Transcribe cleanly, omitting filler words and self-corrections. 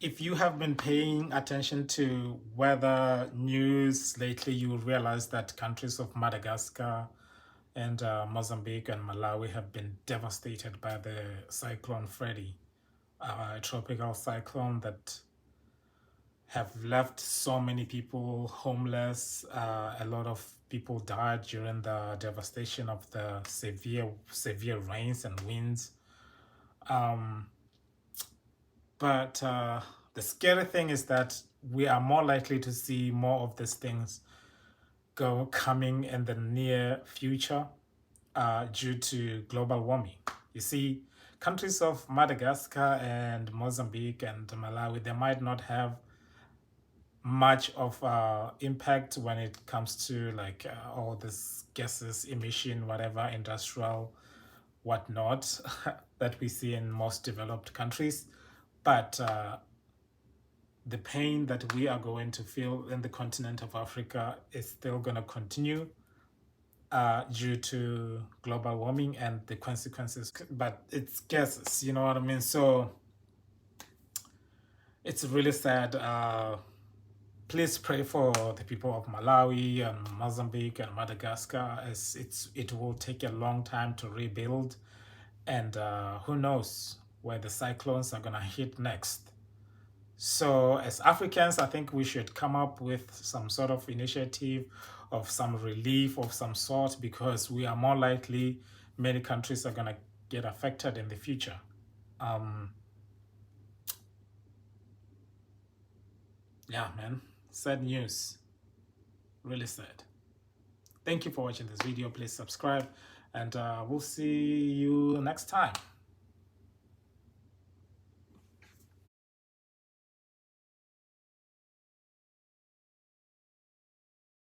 If you have been paying attention to weather news lately, you will realize that countries of Madagascar and Mozambique and Malawi have been devastated by the cyclone Freddy, a tropical cyclone that have left so many people homeless. A lot of people died during the devastation of the severe rains and winds. Um, but the scary thing is that we are more likely to see more of these things coming in the near future due to global warming. You see, countries of Madagascar and Mozambique and Malawi, they might not have much of impact when it comes to like all this gases emission, whatever, industrial whatnot that we see in most developed countries. But the pain that we are going to feel in the continent of Africa is still going to continue due to global warming and the consequences. But it's gases, you know what I mean? So it's really sad. Please pray for the people of Malawi and Mozambique and Madagascar, as it will take a long time to rebuild, and who knows where the cyclones are gonna hit next. So as Africans, I think we should come up with some sort of initiative of some relief of some sort, because we are more likely, many countries are gonna get affected in the future. Yeah, man, sad news, really sad. Thank you for watching this video. Please subscribe, and we'll see you next time.